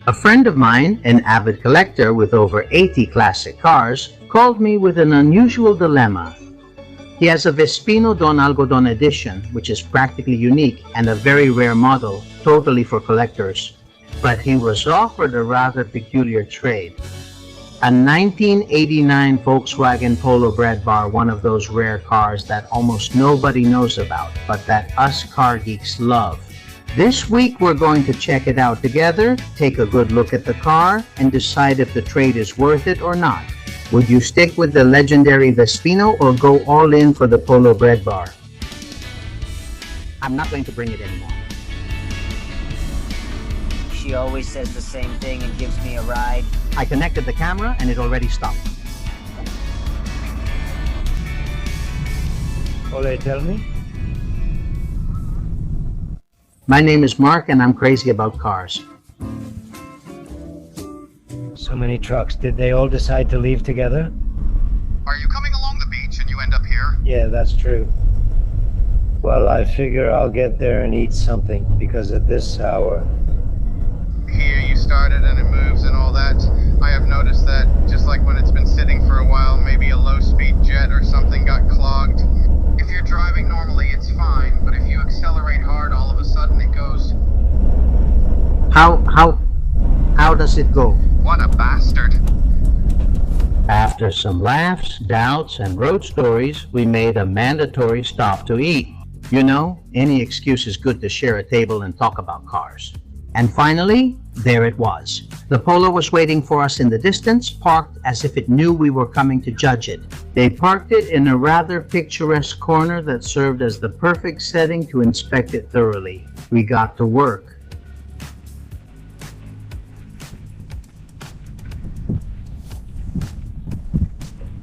A friend of mine, an avid collector with over 80 classic cars, called me with an unusual dilemma. He has a Vespino Don Algodón edition, which is practically unique and a very rare model, totally for collectors. But he was offered a rather peculiar trade. A 1989 Volkswagen Polo Breadbar, one of those rare cars that almost nobody knows about, but that us car geeks love. This week we're going to check it out together, take a good look at the car, and decide if the trade is worth it or not. Would you stick with the legendary Vespino or go all in for the Polo Breadbar? I'm not going to bring it anymore. She always says the same thing and gives me a ride. I connected the camera and it already stopped. Ole, tell me. My name is Mark and I'm crazy about cars. So many trucks. Did they all decide to leave together? Are you coming along the beach and you end up here? Yeah, that's true. Well, I figure I'll get there and eat something, because at this hour... Here you started and it moves and all that. I have noticed that just like when it's been sitting for a while, maybe a low-speed jet or something got clogged. If you're driving normally, it's fine, but if you accelerate hard, all of a sudden it goes... How does it go? What a bastard. After some laughs, doubts, and road stories, we made a mandatory stop to eat. You know, any excuse is good to share a table and talk about cars. And finally, there it was. The Polo was waiting for us in the distance, parked as if it knew we were coming to judge it. They parked it in a rather picturesque corner that served as the perfect setting to inspect it thoroughly. We got to work.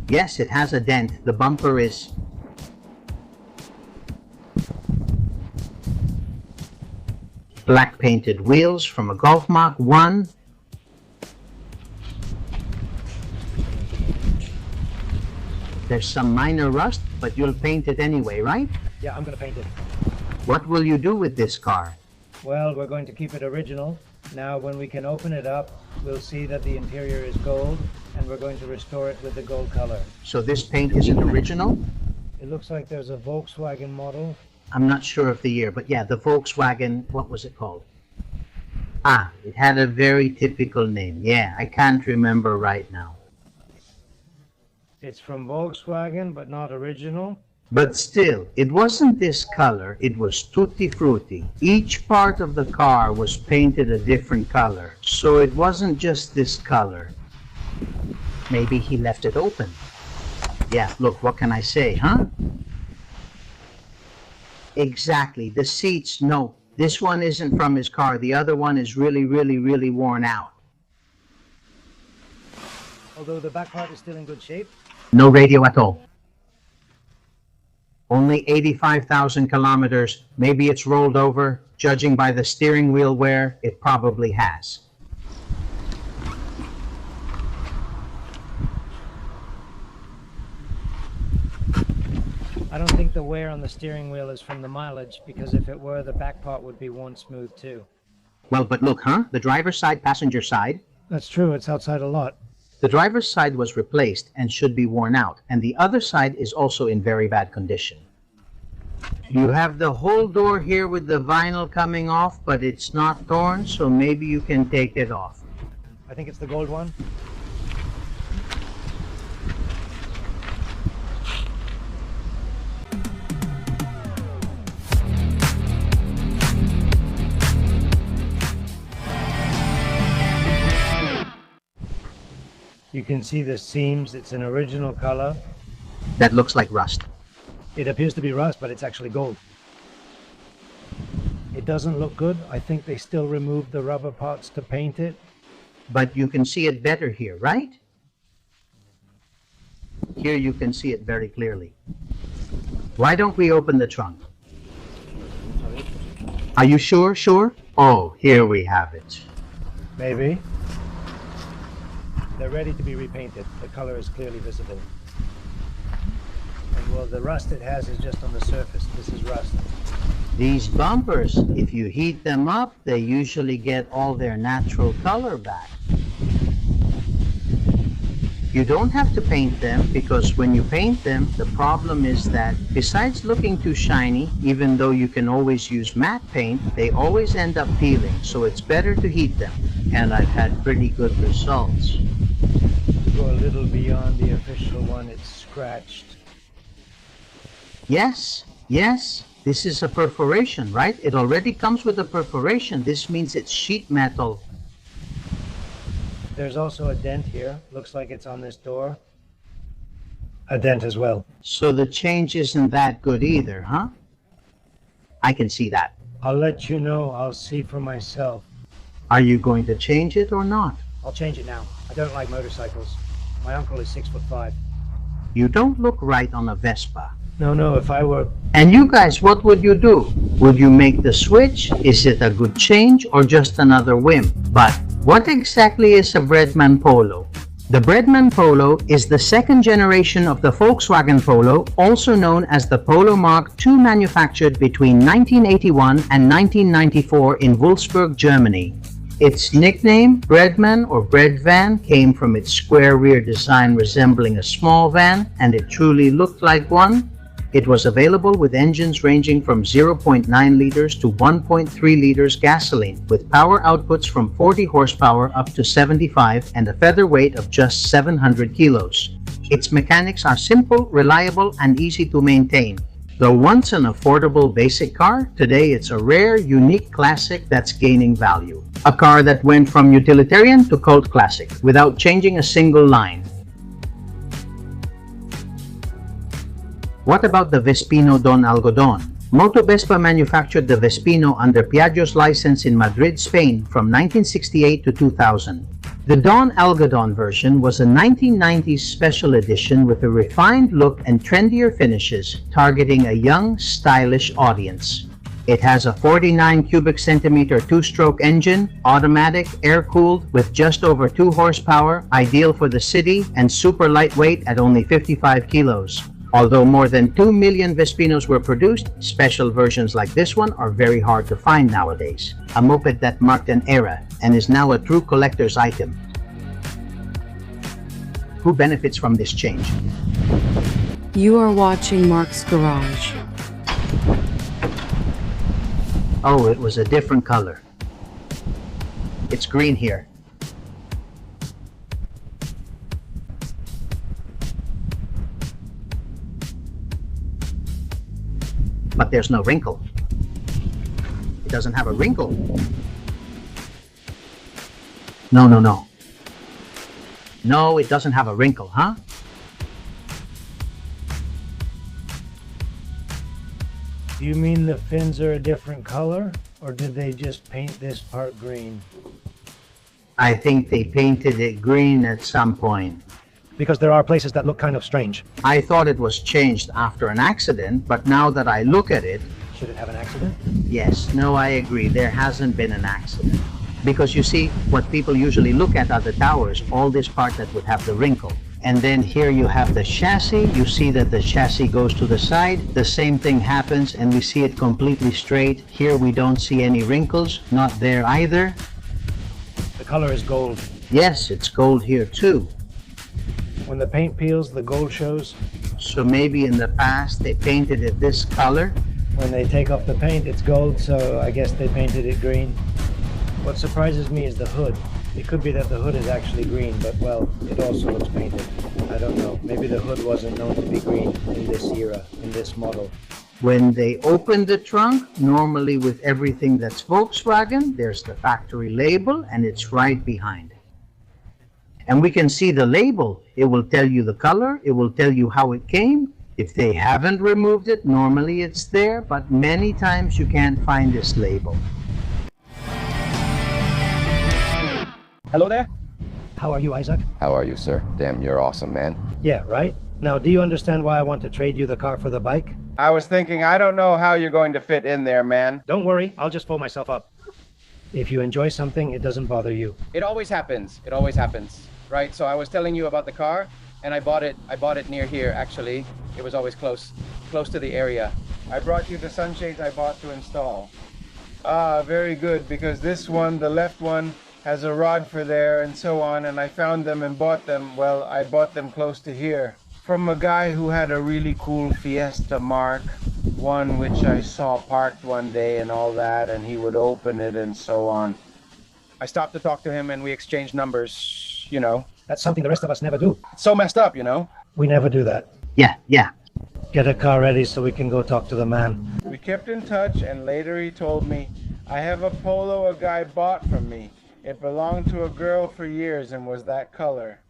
Yes, it has a dent. The bumper is... black painted wheels from a Golf Mach 1. There's some minor rust, but you'll paint it anyway, right? Yeah, I'm gonna paint it. What will you do with this car? Well, we're going to keep it original. Now, when we can open it up, we'll see that the interior is gold, and we're going to restore it with the gold color. So this paint isn't original? It looks like there's a Volkswagen model. I'm not sure of the year, but yeah, the Volkswagen, what was it called? Ah, it had a very typical name. Yeah, I can't remember right now. It's from Volkswagen, but not original. But still, it wasn't this color, it was tutti frutti. Each part of the car was painted a different color, so it wasn't just this color. Maybe he left it open. Yeah, look, what can I say, huh? Exactly, the seats, no. This one isn't from his car. The other one is really worn out. Although the back part is still in good shape. No radio at all. Only 85,000 kilometers. Maybe it's rolled over. Judging by the steering wheel wear, it probably has. I don't think the wear on the steering wheel is from the mileage, because if it were, the back part would be worn smooth too. Well, but look, huh? The driver's side, passenger side. That's true, it's outside a lot. The driver's side was replaced and should be worn out, and the other side is also in very bad condition. You have the whole door here with the vinyl coming off, but it's not torn, so maybe you can take it off. I think it's the gold one. You can see the seams, it's an original color. That looks like rust. It appears to be rust, but it's actually gold. It doesn't look good. I think they still removed the rubber parts to paint it. But you can see it better here, right? Here you can see it very clearly. Why don't we open the trunk? Are you sure? Sure? Oh, here we have it. Maybe. They're ready to be repainted. The color is clearly visible. And well, the rust it has is just on the surface. This is rust. These bumpers, if you heat them up, they usually get all their natural color back. You don't have to paint them because when you paint them, the problem is that besides looking too shiny, even though you can always use matte paint, they always end up peeling, so it's better to heat them. And I've had pretty good results. To go a little beyond the official one, it's scratched. Yes, this is a perforation, right? It already comes with a perforation. This means it's sheet metal. There's also a dent here. Looks like it's on this door. A dent as well. So the change isn't that good either, huh? I can see that. I'll let you know. I'll see for myself. Are you going to change it or not? I'll change it now. I don't like motorcycles. My uncle is 6'5". You don't look right on a Vespa. No, if I were... And you guys, what would you do? Would you make the switch? Is it a good change or just another whim? But what exactly is a Breadman Polo? The Breadman Polo is the second generation of the Volkswagen Polo, also known as the Polo Mark II, manufactured between 1981 and 1994 in Wolfsburg, Germany. Its nickname, Breadman or Bread Van, came from its square rear design resembling a small van, and it truly looked like one. It was available with engines ranging from 0.9 liters to 1.3 liters gasoline, with power outputs from 40 horsepower up to 75 and a feather weight of just 700 kilos. Its mechanics are simple, reliable, and easy to maintain. Though once an affordable basic car, today it's a rare, unique classic that's gaining value. A car that went from utilitarian to cult classic without changing a single line. What about the Vespino Don Algodón? Moto Vespa manufactured the Vespino under Piaggio's license in Madrid, Spain from 1968 to 2000. The Don Algodón version was a 1990s special edition with a refined look and trendier finishes, targeting a young, stylish audience. It has a 49 cubic centimeter two-stroke engine, automatic, air-cooled, with just over 2 horsepower, ideal for the city, and super lightweight at only 55 kilos. Although more than 2 million Vespinos were produced, special versions like this one are very hard to find nowadays. A moped that marked an era and is now a true collector's item. Who benefits from this change? You are watching Mark's Garage. Oh, it was a different color. It's green here. But there's no wrinkle. It doesn't have a wrinkle. No. No, it doesn't have a wrinkle, huh? Do you mean the fins are a different color? Or did they just paint this part green? I think they painted it green at some point. Because there are places that look kind of strange. I thought it was changed after an accident, but now that I look at it... Should it have an accident? Yes, no, I agree. There hasn't been an accident. Because you see, what people usually look at are the towers, all this part that would have the wrinkle. And then here you have the chassis. You see that the chassis goes to the side. The same thing happens and we see it completely straight. Here we don't see any wrinkles, not there either. The color is gold. Yes, it's gold here too. When the paint peels, the gold shows. So maybe in the past they painted it this color. When they take off the paint, it's gold, so I guess they painted it green. What surprises me is the hood. It could be that the hood is actually green, but well, it also looks painted. I don't know. Maybe the hood wasn't known to be green in this era, in this model. When they open the trunk, normally with everything that's Volkswagen, there's the factory label and it's right behind. And we can see the label. It will tell you the color. It will tell you how it came. If they haven't removed it, normally it's there, but many times you can't find this label. Hello there. How are you, Isaac? How are you, sir? Damn, you're awesome, man. Yeah, right? Now, do you understand why I want to trade you the car for the bike? I was thinking, I don't know how you're going to fit in there, man. Don't worry, I'll just pull myself up. If you enjoy something, it doesn't bother you. It always happens. It always happens. Right? So I was telling you about the car, and I bought it near here, actually. It was always close to the area. I brought you the sunshades I bought to install. Ah, very good, because this one, the left one, has a rod for there and so on, and I found them and bought them. Well, I bought them close to here from a guy who had a really cool Fiesta Mark one, which I saw parked one day and all that, and he would open it and so on. I stopped to talk to him and we exchanged numbers, you know. That's something the rest of us never do. It's so messed up, you know. We never do that. Yeah. Get a car ready so we can go talk to the man. We kept in touch, and later he told me, I have a Polo a guy bought from me. It belonged to a girl for years and was that color.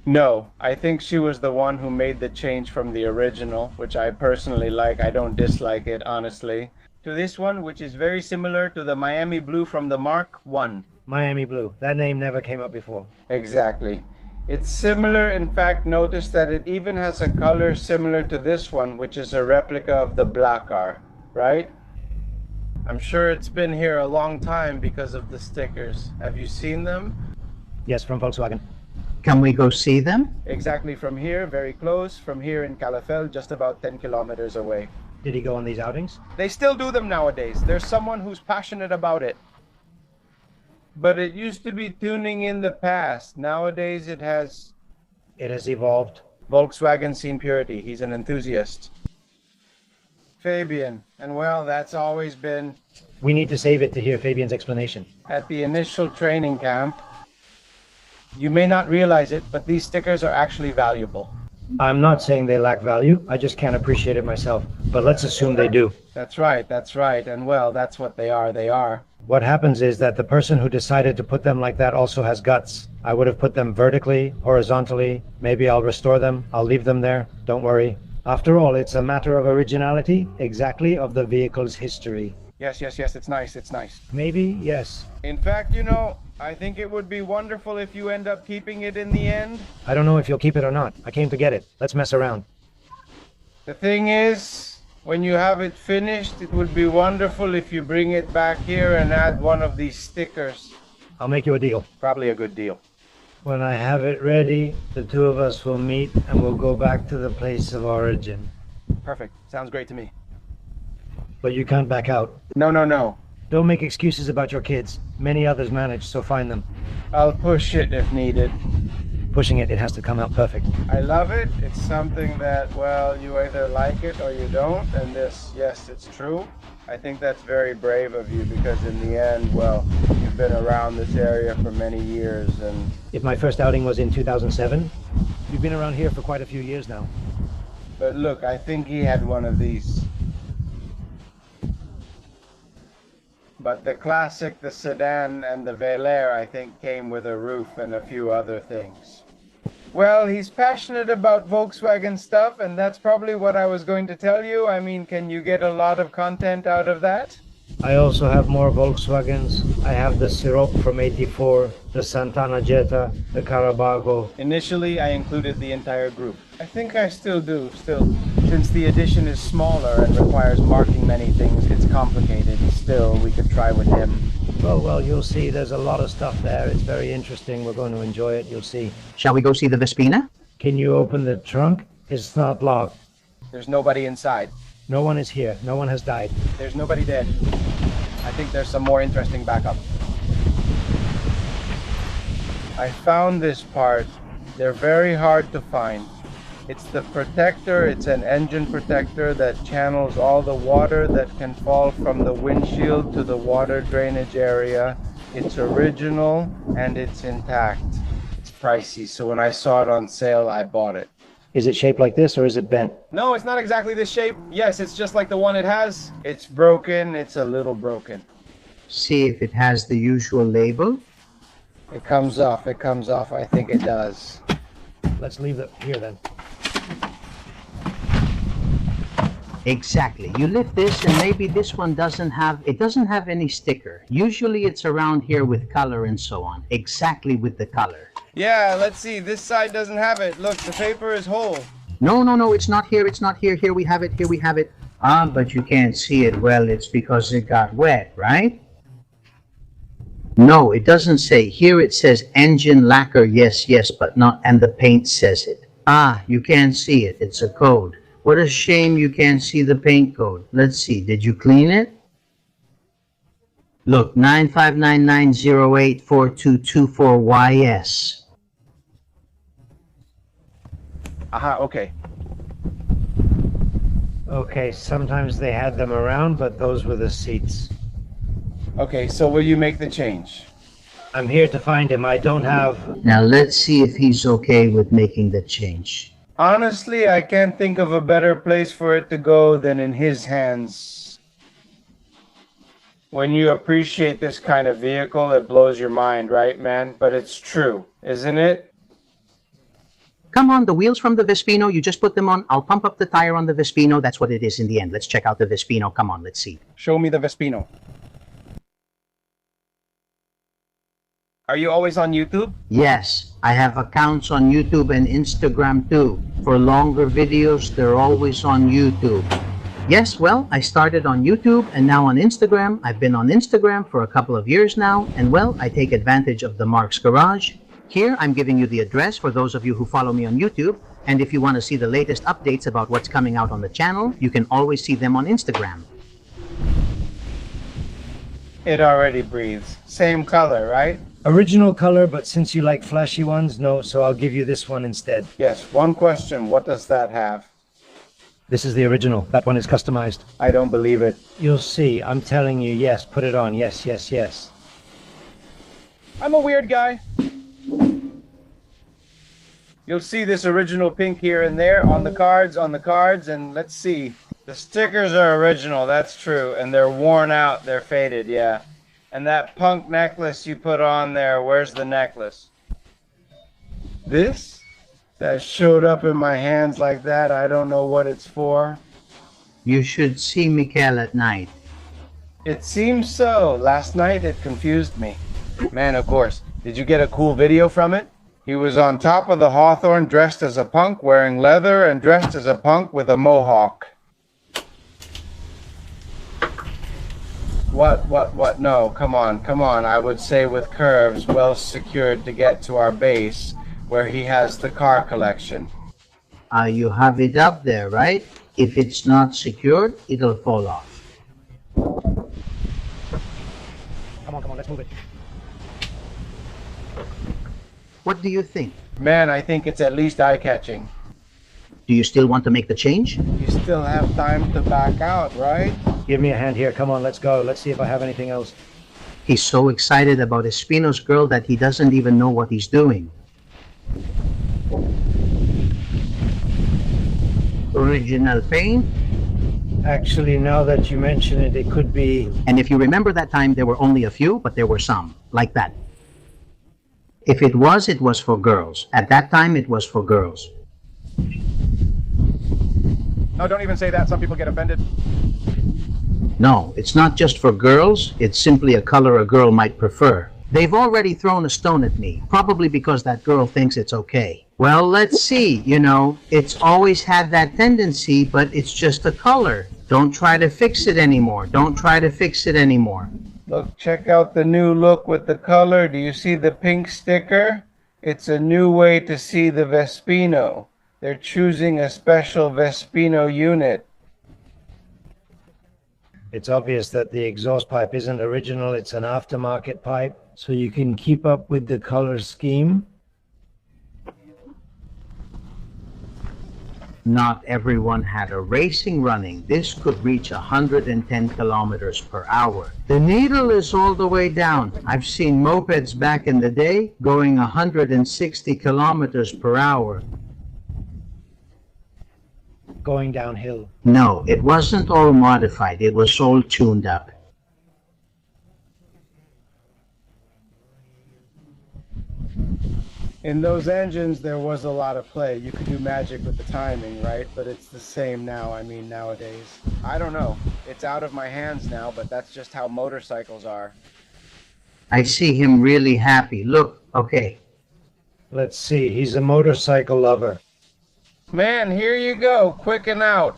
No, I think she was the one who made the change from the original, which I personally like. I don't dislike it, honestly, to this one, which is very similar to the Miami Blue from the Mark I. Miami Blue. That name never came up before. Exactly. It's similar. In fact, notice that it even has a color similar to this one, which is a replica of the black car, right? I'm sure it's been here a long time because of the stickers. Have you seen them? Yes, from Volkswagen. Can we go see them? Exactly, from here, very close. From here in Calafell, just about 10 kilometers away. Did he go on these outings? They still do them nowadays. There's someone who's passionate about it. But it used to be tuning in the past. Nowadays it has evolved. Volkswagen seen purity. He's an enthusiast. Fabian. And well, that's always been We need to save it to hear Fabian's explanation. at the initial training camp. You may not realize it, but these stickers are actually valuable. I'm not saying they lack value. I just can't appreciate it myself. But let's assume they do. That's right. And well, that's what they are. They are. What happens is that the person who decided to put them like that also has guts. I would have put them vertically, horizontally. Maybe I'll restore them. I'll leave them there. Don't worry. After all, it's a matter of originality, exactly of the vehicle's history. Yes, it's nice. Maybe, yes. In fact, you know, I think it would be wonderful if you end up keeping it in the end. I don't know if you'll keep it or not. I came to get it. Let's mess around. The thing is, when you have it finished, it would be wonderful if you bring it back here and add one of these stickers. I'll make you a deal. Probably a good deal. When I have it ready, the two of us will meet and we'll go back to the place of origin. Perfect. Sounds great to me. But you can't back out. No. Don't make excuses about your kids. Many others manage, so find them. I'll push it if needed. Pushing it, it has to come out perfect. I love it. It's something that, well, you either like it or you don't. And this, yes, it's true. I think that's very brave of you because in the end, well, you've been around this area for many years and... If my first outing was in 2007, you've been around here for quite a few years now. But look, I think he had one of these. But the classic, the sedan, and the Velar, I think, came with a roof and a few other things. Well, he's passionate about Volkswagen stuff, and that's probably what I was going to tell you. I mean, can you get a lot of content out of that? I also have more Volkswagens. I have the Sirop from '84, the Santana Jetta, the Carabago. Initially, I included the entire group. I think I still do, Since the edition is smaller and requires marking many things, it's complicated. Still, we could try with him. Well, you'll see. There's a lot of stuff there. It's very interesting. We're going to enjoy it. You'll see. Shall we go see the Vespino? Can you open the trunk? It's not locked. There's nobody inside. No one is here. No one has died. There's nobody dead. I think there's some more interesting backup. I found this part. They're very hard to find. It's the protector. It's an engine protector that channels all the water that can fall from the windshield to the water drainage area. It's original and it's intact. It's pricey, so when I saw it on sale, I bought it. Is it shaped like this or is it bent? No, it's not exactly this shape. Yes, it's just like the one it has. It's broken. It's a little broken. See if it has the usual label. It comes off. I think it does. Let's leave it here then. Exactly. You lift this and maybe this one doesn't have any sticker. Usually it's around here with color and so on. Exactly with the color. Yeah, let's see. This side doesn't have it. Look, the paper is whole. No, it's not here. Here we have it. Ah, but you can't see it. Well, it's because it got wet, right? No, it doesn't say. Here it says engine lacquer, yes, but not, and the paint says it. Ah, you can't see it. It's a code. What a shame you can't see the paint code. Let's see, did you clean it? Look, 9599084224YS. Aha, okay. Okay, sometimes they had them around, but those were the seats. Okay, so will you make the change? I'm here to find him. I don't have... Now let's see if he's okay with making the change. Honestly, I can't think of a better place for it to go than in his hands. When you appreciate this kind of vehicle, it blows your mind, right, man? But it's true, isn't it? Come on, the wheels from the Vespino, you just put them on. I'll pump up the tire on the Vespino. That's what it is in the end. Let's check out the Vespino. Come on, let's see. Show me the Vespino. Are you always on YouTube? Yes, I have accounts on YouTube and Instagram too. For longer videos, they're always on YouTube. Yes, well, I started on YouTube and now on Instagram. I've been on Instagram for a couple of years now, and well, I take advantage of the Mark's Garage. Here, I'm giving you the address for those of you who follow me on YouTube, and if you want to see the latest updates about what's coming out on the channel, you can always see them on Instagram. It already breathes. Same color, right? Original color, but since you like flashy ones, no, so I'll give you this one instead. Yes, one question. What does that have? This is the original. That one is customized. I don't believe it. You'll see. I'm telling you, yes, put it on. Yes, yes, yes. I'm a weird guy. You'll see this original pink here and there on the cards, and let's see. The stickers are original, that's true, and they're worn out, they're faded, yeah. And that punk necklace you put on there, where's the necklace? This? That showed up in my hands like that, I don't know what it's for. You should see Mikael at night. It seems so. Last night it confused me. Man, of course. Did you get a cool video from it? He was on top of the Hawthorne dressed as a punk, wearing leather and dressed as a punk with a mohawk. What? No, come on. I would say with curves well secured to get to our base where he has the car collection. You have it up there, right? If it's not secured, it'll fall off. Come on, let's move it. What do you think? Man, I think it's at least eye-catching. Do you still want to make the change? You still have time to back out, right? Give me a hand here. Come on, let's go. Let's see if I have anything else. He's so excited about Vespino's girl that he doesn't even know what he's doing. Original paint? Actually, now that you mention it, it could be... And if you remember that time, there were only a few, but there were some. Like that. If it was for girls. At that time, it was for girls. No, don't even say that. Some people get offended. No, it's not just for girls. It's simply a color a girl might prefer. They've already thrown a stone at me, probably because that girl thinks it's okay. Well, let's see. You know, it's always had that tendency, but it's just a color. Don't try to fix it anymore. Look, check out the new look with the color. Do you see the pink sticker? It's a new way to see the Vespino. They're choosing a special Vespino unit. It's obvious that the exhaust pipe isn't original. It's an aftermarket pipe, so you can keep up with the color scheme. Not everyone had a racing running. This could reach 110 kilometers per hour. The needle is all the way down. I've seen mopeds back in the day going 160 kilometers per hour. Going downhill. No, it wasn't all modified. It was all tuned up. In those engines, there was a lot of play. You could do magic with the timing, right? But it's the same now, I mean, nowadays. I don't know. It's out of my hands now, but that's just how motorcycles are. I see him really happy. Look, okay. Let's see. He's a motorcycle lover. Man, here you go. Quick and out.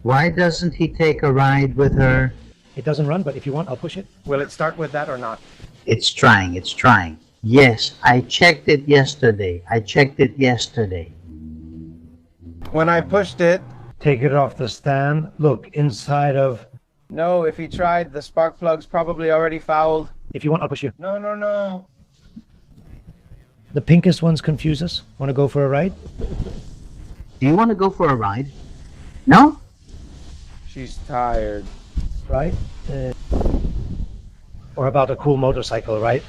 Why doesn't he take a ride with her? It doesn't run, but if you want, I'll push it. Will it start with that or not? It's trying. Yes, I checked it yesterday. when I pushed it. Take it off the stand. Look, inside of... No, if he tried, the spark plug's probably already fouled. If you want, I'll push you. No, no, no. The pinkest ones confuse us. Want to go for a ride? Do you want to go for a ride? No? She's tired. Right? Or about a cool motorcycle, right?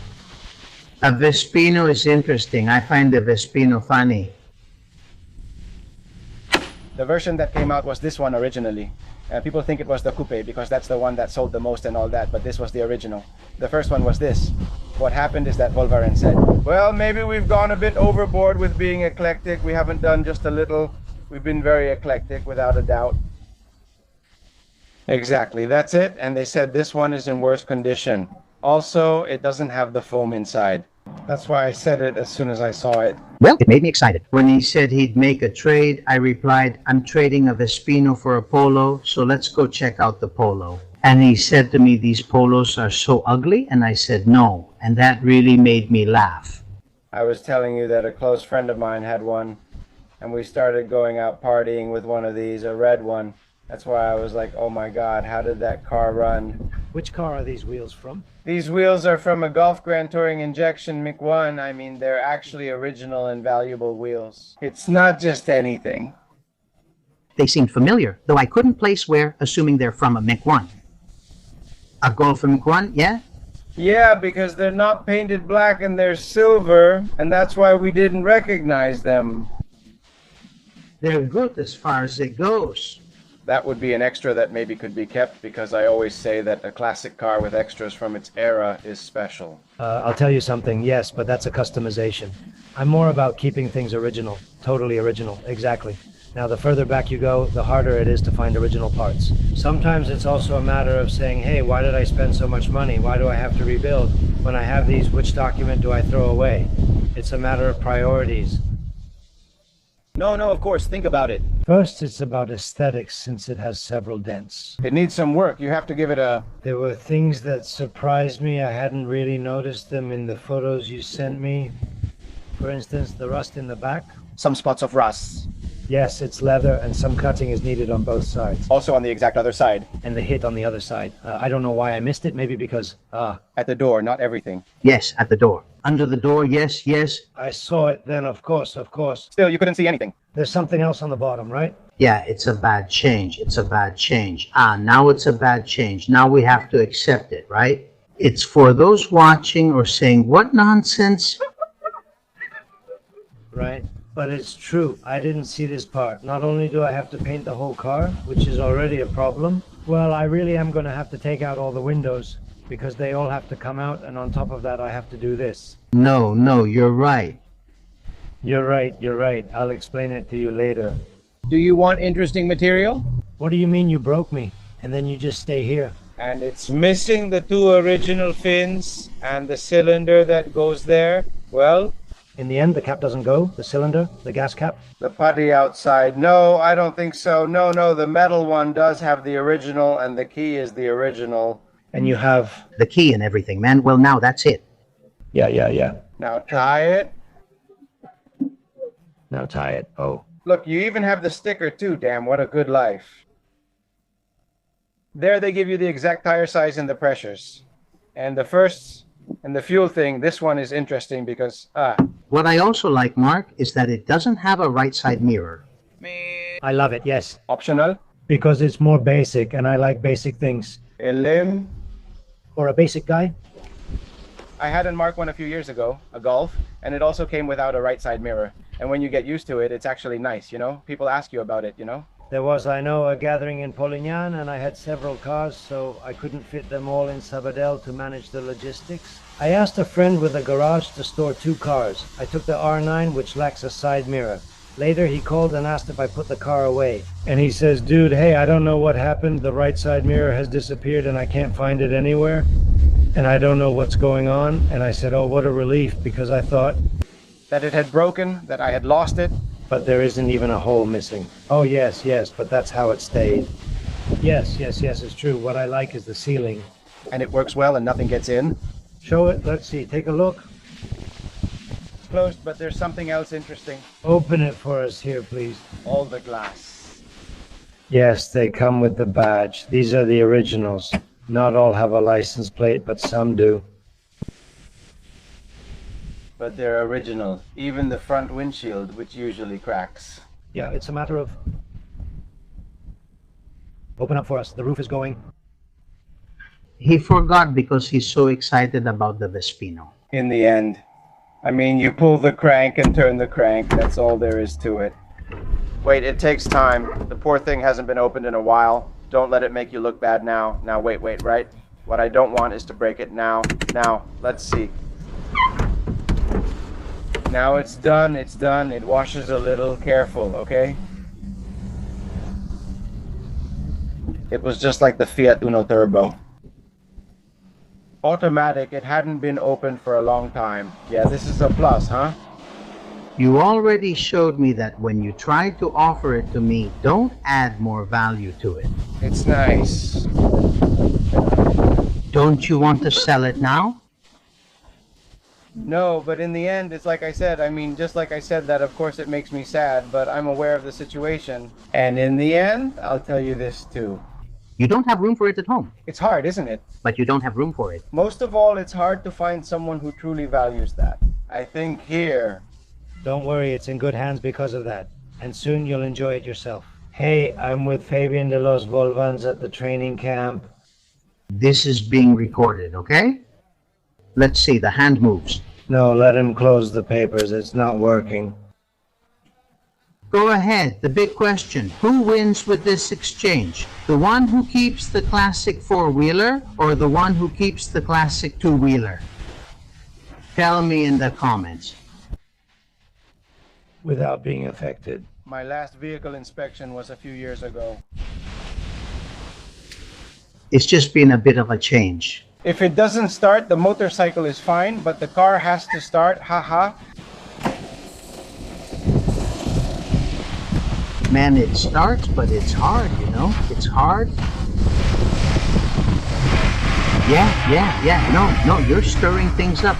A Vespino is interesting. I find the Vespino funny. The version that came out was this one originally. People think it was the coupe because that's the one that sold the most and all that, but this was the original. The first one was this. What happened is that Volvaren said, well, maybe we've gone a bit overboard with being eclectic. We haven't done just a little. We've been very eclectic, without a doubt. Exactly, that's it. And they said this one is in worse condition. Also, it doesn't have the foam inside. That's why I said it as soon as I saw it. Well, it made me excited. When he said he'd make a trade, I replied, I'm trading a Vespino for a Polo, so let's go check out the Polo. And he said to me, these Polos are so ugly, and I said no, and that really made me laugh. I was telling you that a close friend of mine had one, and we started going out partying with one of these, a red one. That's why I was like, oh my God, how did that car run? Which car are these wheels from? These wheels are from a Golf Grand Touring Injection Mach 1. I mean, they're actually original and valuable wheels. It's not just anything. They seemed familiar, though I couldn't place where, assuming they're from a Mach 1. A Golf Mach 1, yeah? Yeah, because they're not painted black and they're silver, and that's why we didn't recognize them. They're good as far as it goes. That would be an extra that maybe could be kept, because I always say that a classic car with extras from its era is special. I'll tell you something, yes, but that's a customization. I'm more about keeping things original, totally original, exactly. Now, the further back you go, the harder it is to find original parts. Sometimes it's also a matter of saying, hey, why did I spend so much money? Why do I have to rebuild? When I have these, which document do I throw away? It's a matter of priorities. No, of course, think about it. First, it's about aesthetics, since it has several dents. It needs some work. You have to give it a... There were things that surprised me. I hadn't really noticed them in the photos you sent me. For instance, the rust in the back. Some spots of rust. Yes, it's leather, and some cutting is needed on both sides. Also on the exact other side. And the hit on the other side. I don't know why I missed it, maybe because... At the door, not everything. Yes, at the door. Under the door, yes, yes. I saw it then, of course. Still, you couldn't see anything. There's something else on the bottom, right? Yeah, it's a bad change. It's a bad change. Now it's a bad change. Now we have to accept it, right? It's for those watching or saying, what nonsense? Right. But it's true. I didn't see this part. Not only do I have to paint the whole car, which is already a problem, well, I really am going to have to take out all the windows, because they all have to come out, and on top of that I have to do this. No, you're right. You're right. I'll explain it to you later. Do you want interesting material? What do you mean you broke me? And then you just stay here? And it's missing the two original fins and the cylinder that goes there. Well, in the end, the cap doesn't go? The cylinder? The gas cap? the putty outside. No, I don't think so. No, the metal one does have the original, and the key is the original. And you have... The key and everything, man. Well, now that's it. Yeah. Now tie it. Now tie it. Oh. Look, you even have the sticker too. Damn, what a good life. There they give you the exact tire size and the pressures. And the first and the fuel thing, this one is interesting because, What I also like, Mark, is that it doesn't have a right side mirror. I love it, yes. optional. Because it's more basic, and I like basic things. A limb. For a basic guy? I had a Mark one a few years ago, a Golf, and it also came without a right side mirror. And when you get used to it, it's actually nice, you know? People ask you about it, you know? There was, I know, a gathering in Polignan, and I had several cars, so I couldn't fit them all in Sabadell to manage the logistics. I asked a friend with a garage to store 2 cars. I took the R9, which lacks a side mirror. Later, he called and asked if I put the car away. And he says, dude, hey, I don't know what happened. The right side mirror has disappeared, and I can't find it anywhere. And I don't know what's going on. And I said, oh, what a relief, because I thought that it had broken, that I had lost it. But there isn't even a hole missing. Oh, yes, but that's how it stayed. Yes, it's true. What I like is the ceiling. And it works well and nothing gets in. Show it. Let's see. Take a look. closed, but there's something else interesting. Open it for us here, please. All the glass. Yes, they come with the badge. These are the originals. Not all have a license plate, but some do. But they're original. Even the front windshield, which usually cracks. Yeah, it's a matter of... Open up for us. The roof is going. He forgot because he's so excited about the Vespino. In the end. I mean, you pull the crank and turn the crank. That's all there is to it. Wait, it takes time. The poor thing hasn't been opened in a while. Don't let it make you look bad now. Now, wait, right? What I don't want is to break it now. Now, let's see. Now it's done, it's done. It washes a little. Careful, okay? It was just like the Fiat Uno Turbo. Automatic, it hadn't been opened for a long time. Yeah, this is a plus, huh? You already showed me that when you tried to offer it to me, don't add more value to it. It's nice. Don't you want to sell it now? No, but in the end, it's like I said, I mean, just like I said that, of course it makes me sad, but I'm aware of the situation. And in the end, I'll tell you this too. You don't have room for it at home. It's hard, isn't it? But you don't have room for it. Most of all, it's hard to find someone who truly values that. I think here. Don't worry, it's in good hands because of that. And soon you'll enjoy it yourself. Hey, I'm with Fabian de los Volvans at the training camp. This is being recorded, okay? Let's see, the hand moves. No, let him close the papers. It's not working. Go ahead, the big question. Who wins with this exchange? The one who keeps the classic four-wheeler or the one who keeps the classic two-wheeler? Tell me in the comments. Without being affected. My last vehicle inspection was a few years ago. It's just been a bit of a change. If it doesn't start, the motorcycle is fine, but the car has to start, haha. Man, it starts, but it's hard, you know? It's hard. Yeah. No, you're stirring things up.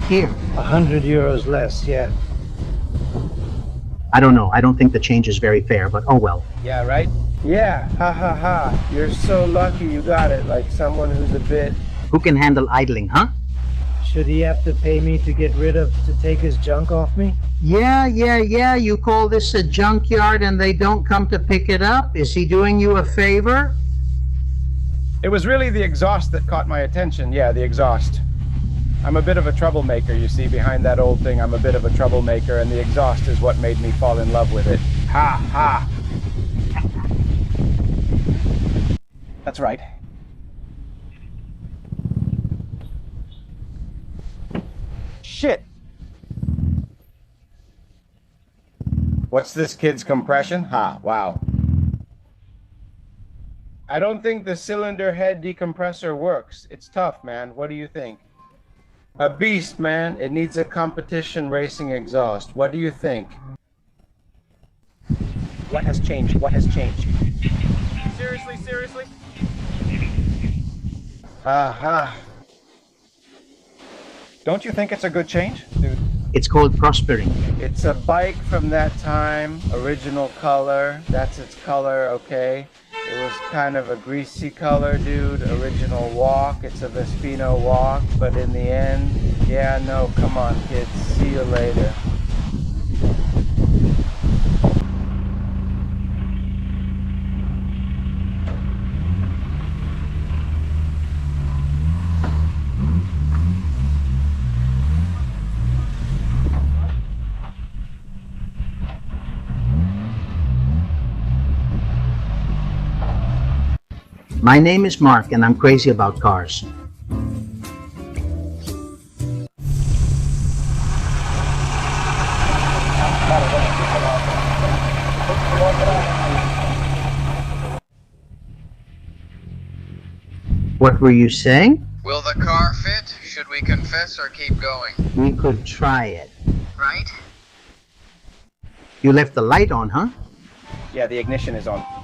Here. 100 euros less, yeah. I don't know. I don't think the change is very fair, but oh well. Yeah, right? Yeah, ha. You're so lucky you got it, like someone who's a bit... Who can handle idling, huh? Should he have to pay me to take his junk off me? Yeah. You call this a junkyard and they don't come to pick it up? Is he doing you a favor? It was really the exhaust that caught my attention. Yeah, the exhaust. I'm a bit of a troublemaker, you see. Behind that old thing, I'm a bit of a troublemaker, and the exhaust is what made me fall in love with it. Ha. That's right. Shit! What's this kid's compression? Ha, wow. I don't think the cylinder head decompressor works. It's tough, man. What do you think? A beast, man. It needs a competition racing exhaust. What do you think? What has changed? Seriously? Aha. Don't you think it's a good change, dude? It's called prospering. It's a bike from that time, original color. That's its color, okay? It was kind of a greasy color, dude. Original walk. It's a Vespino walk, but in the end, yeah, no, come on, kids. See you later. My name is Mark and I'm crazy about cars. What were you saying? Will the car fit? Should we confess or keep going? We could try it. Right? You left the light on, huh? Yeah, the ignition is on.